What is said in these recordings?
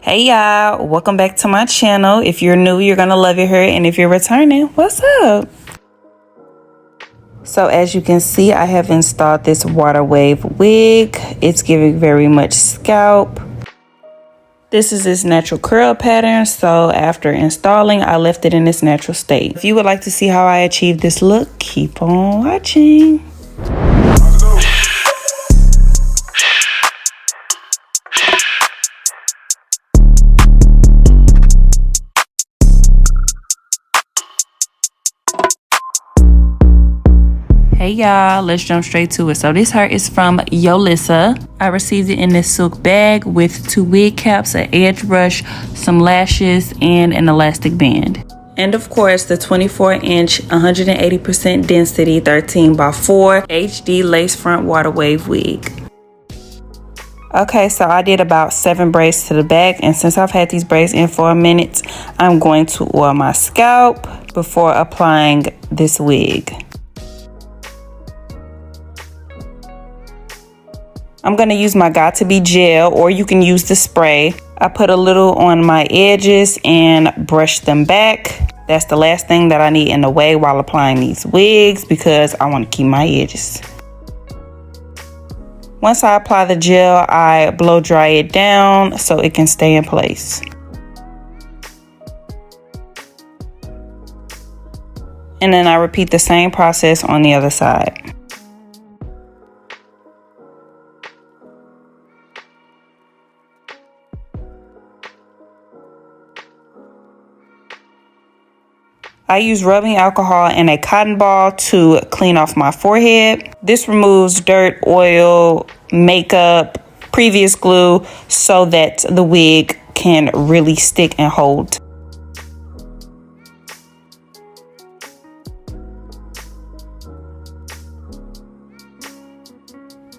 Hey y'all, welcome back to my channel. If you're new, you're gonna love your hair, and if you're returning, what's up? So as you can see, I have installed this water wave wig. It's giving very much scalp. This is its natural curl pattern, so after installing, I left it in its natural state. If you would like to see how I achieved this look, keep on watching. Hey y'all, let's jump straight to it. So this hair is from Yolissa. I received it in this silk bag with 2 wig caps, an edge brush, some lashes, and an elastic band. And of course, the 24-inch, 180% density, 13x4 HD lace front water wave wig. Okay, so I did about 7 braids to the back, and since I've had these braids in for a minute, I'm going to oil my scalp before applying this wig. I'm going to use my Got To Be gel, or you can use the spray. I put a little on my edges and brush them back. That's the last thing that I need in the way while applying these wigs because I want to keep my edges. Once I apply the gel, I blow dry it down so it can stay in place. And then I repeat the same process on the other side. I use rubbing alcohol and a cotton ball to clean off my forehead. This removes dirt, oil, makeup, previous glue so that the wig can really stick and hold.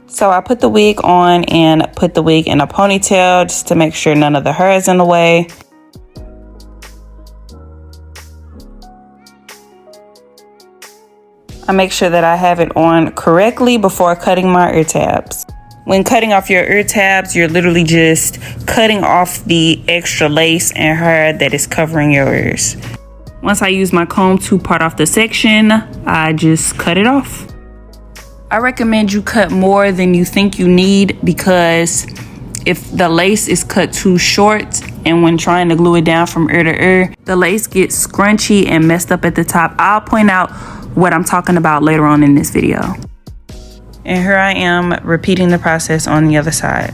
So I put the wig on and put the wig in a ponytail just to make sure none of the hair is in the way. I make sure that I have it on correctly before cutting my ear tabs. When cutting off your ear tabs, you're literally just cutting off the extra lace and hair that is covering your ears. Once I use my comb to part off the section, I just cut it off. I recommend you cut more than you think you need because if the lace is cut too short and when trying to glue it down from ear to ear, the lace gets scrunchy and messed up at the top. I'll point out what I'm talking about later on in this video. And here I am repeating the process on the other side.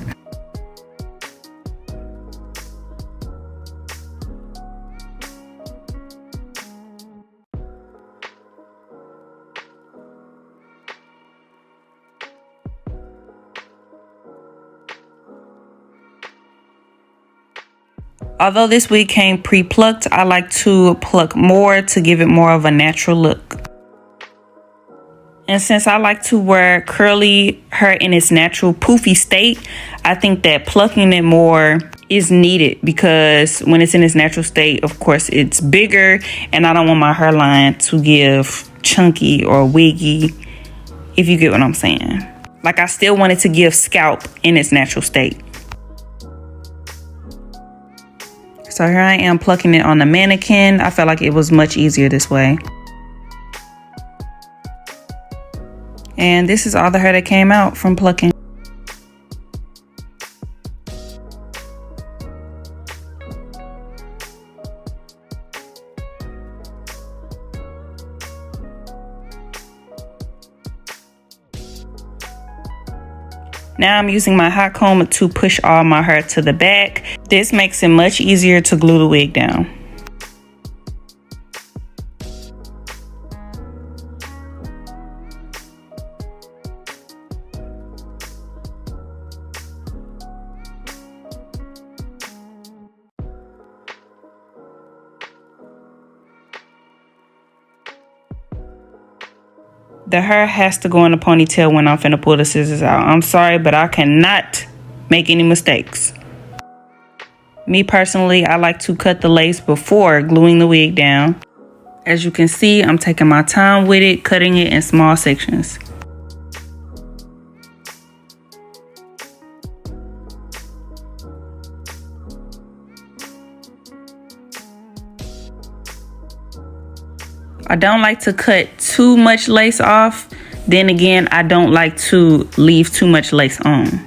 Although this wig came pre-plucked, I like to pluck more to give it more of a natural look. And since I like to wear curly hair in its natural poofy state, I think that plucking it more is needed because when it's in its natural state, of course, it's bigger and I don't want my hairline to give chunky or wiggy, if you get what I'm saying. Like I still want it to give scalp in its natural state. So here I am plucking it on the mannequin. I felt like it was much easier this way. And this is all the hair that came out from plucking. Now I'm using my hot comb to push all my hair to the back. This makes it much easier to glue the wig down. The hair has to go in a ponytail when I'm finna pull the scissors out. I'm sorry, but I cannot make any mistakes. Me personally, I like to cut the lace before gluing the wig down. As you can see, I'm taking my time with it, cutting it in small sections. I don't like to cut too much lace off. Then again, I don't like to leave too much lace on.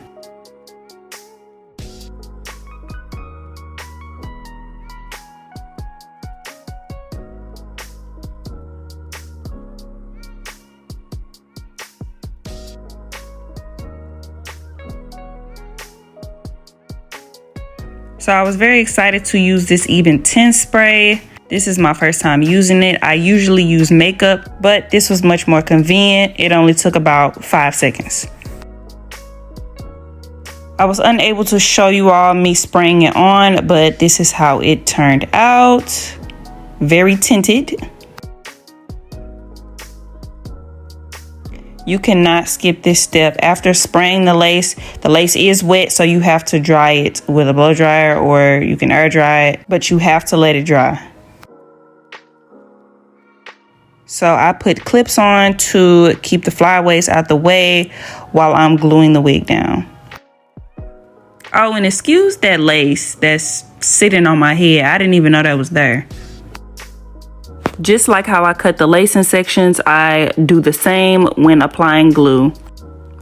So I was very excited to use this even tint spray. This is my first time using it. I usually use makeup, but this was much more convenient. It only took about 5 seconds. I was unable to show you all me spraying it on, but this is how it turned out. Very tinted. You cannot skip this step. After spraying the lace is wet, so you have to dry it with a blow dryer, or you can air dry it, but you have to let it dry. So I put clips on to keep the flyaways out the way while I'm gluing the wig down. Oh, and excuse that lace that's sitting on my head. I didn't even know that was there. Just like how I cut the lace in sections, I do the same when applying glue.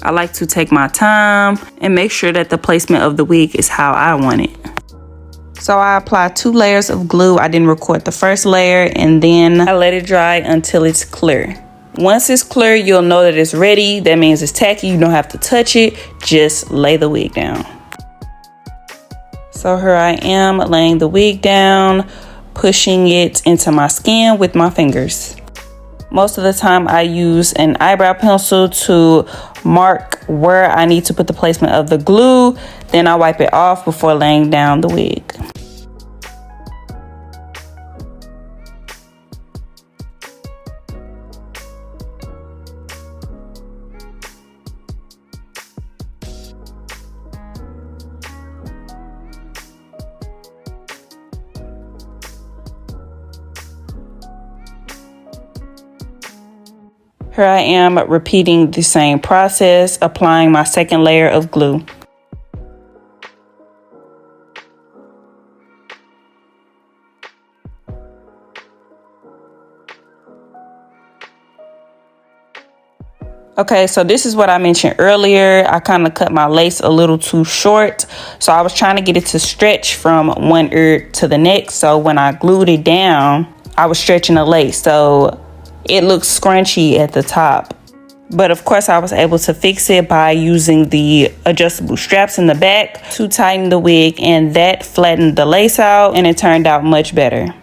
I like to take my time and make sure that the placement of the wig is how I want it. So I applied 2 layers of glue. I didn't record the first layer, and then I let it dry until it's clear. Once it's clear, you'll know that it's ready. That means it's tacky. You don't have to touch it. Just lay the wig down. So here I am laying the wig down, pushing it into my skin with my fingers. Most of the time I use an eyebrow pencil to mark where I need to put the placement of the glue. Then I wipe it off before laying down the wig. Here I am repeating the same process, applying my second layer of glue. Okay, so this is what I mentioned earlier. I kind of cut my lace a little too short. So I was trying to get it to stretch from one ear to the next. So when I glued it down, I was stretching the lace. So it looks scrunchy at the top. But of course, I was able to fix it by using the adjustable straps in the back to tighten the wig, and that flattened the lace out, and it turned out much better.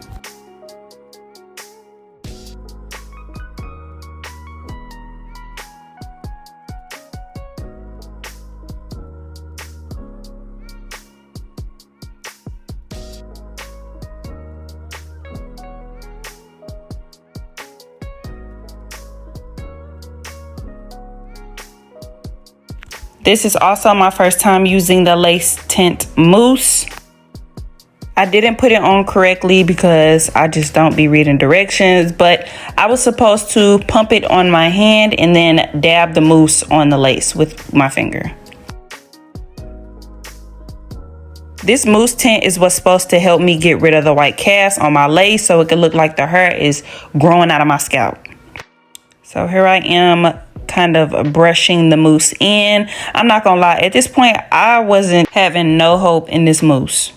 This is also my first time using the lace tint mousse. I didn't put it on correctly because I just don't be reading directions, but I was supposed to pump it on my hand and then dab the mousse on the lace with my finger. This mousse tint is what's supposed to help me get rid of the white cast on my lace so it can look like the hair is growing out of my scalp. So here I am kind of brushing the mousse in. I'm not gonna lie, at this point I wasn't having no hope in this mousse.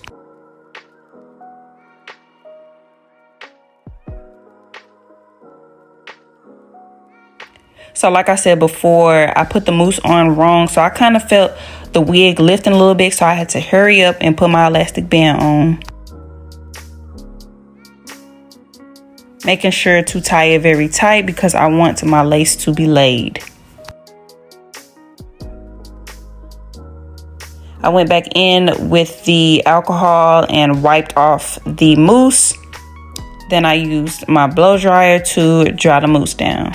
So like I said before, I put the mousse on wrong, so I kind of felt the wig lifting a little bit, so I had to hurry up and put my elastic band on. Making sure to tie it very tight because I want my lace to be laid. I went back in with the alcohol and wiped off the mousse. Then I used my blow dryer to dry the mousse down.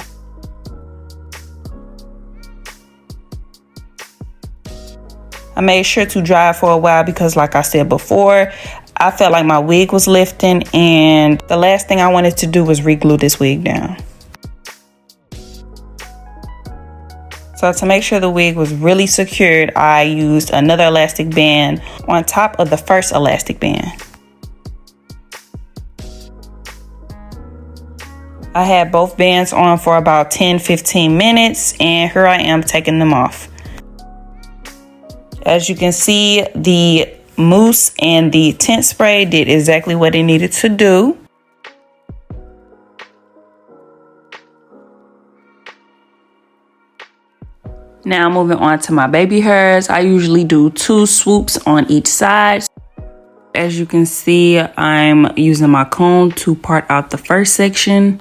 I made sure to dry it for a while because, like I said before, I felt like my wig was lifting, and the last thing I wanted to do was re-glue this wig down. So to make sure the wig was really secured, I used another elastic band on top of the first elastic band. I had both bands on for about 10-15 minutes, and here I am taking them off. As you can see, the mousse and the tint spray did exactly what it needed to do. Now moving on to my baby hairs. I usually do 2 swoops on each side. As you can see, I'm using my comb to part out the first section.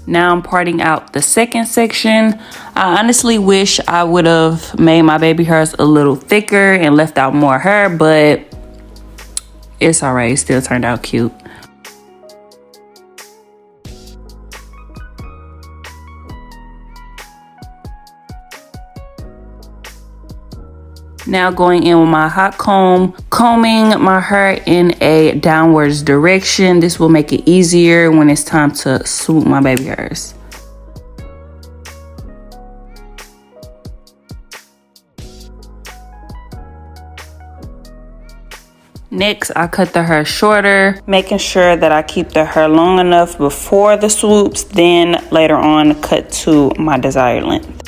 Now I'm parting out the second section. I honestly wish I would have made my baby hairs a little thicker and left out more hair, but it's alright, it still turned out cute. Now going in with my hot comb, combing my hair in a downwards direction. This will make it easier when it's time to swoop my baby hairs. Next, I cut the hair shorter, making sure that I keep the hair long enough before the swoops, then later on cut to my desired length.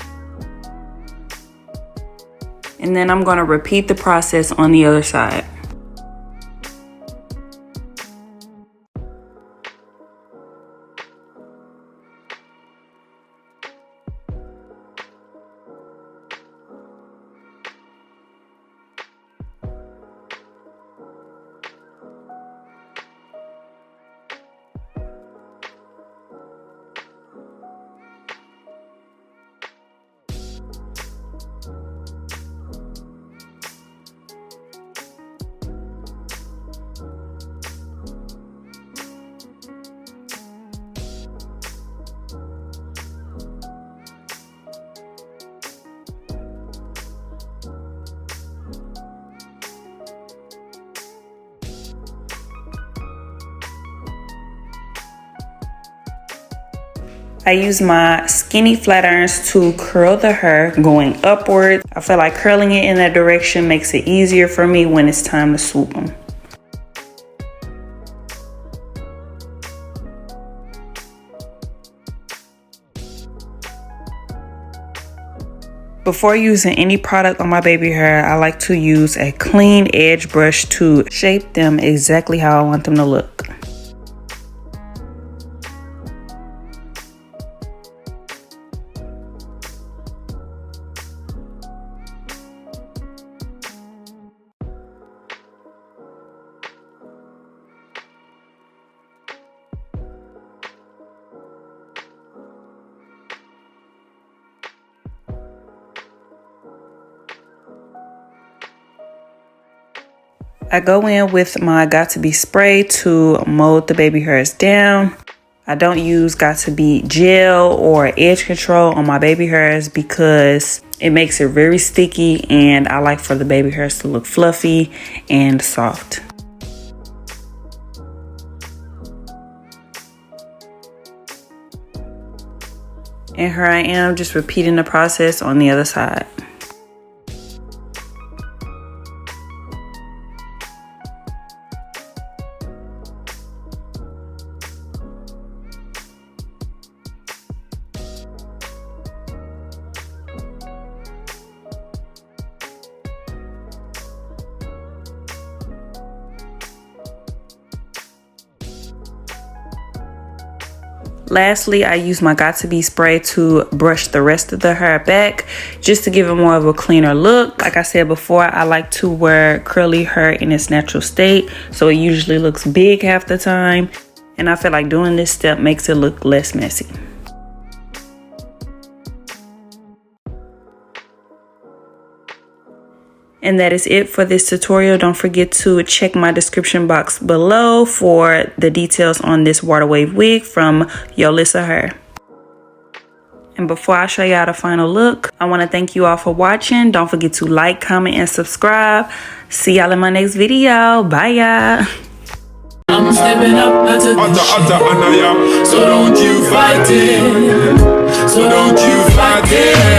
And then I'm going to repeat the process on the other side. I use my skinny flat irons to curl the hair going upward. I feel like curling it in that direction makes it easier for me when it's time to swoop them. Before using any product on my baby hair, I like to use a clean edge brush to shape them exactly how I want them to look. I go in with my Got To Be spray to mold the baby hairs down. I don't use Got To Be gel or edge control on my baby hairs because it makes it very sticky, and I like for the baby hairs to look fluffy and soft. And here I am just repeating the process on the other side. Lastly, I use my Got To Be spray to brush the rest of the hair back just to give it more of a cleaner look. Like I said before, I like to wear curly hair in its natural state, so it usually looks big half the time, and I feel like doing this step makes it look less messy. And that is it for this tutorial. Don't forget to check my description box below for the details on this water wave wig from Yolissa Hair. And before I show y'all the final look, I want to thank you all for watching. Don't forget to like, comment, and subscribe. See y'all in my next video. Bye, y'all. I'm stepping up so don't you fight it. So don't you fight it.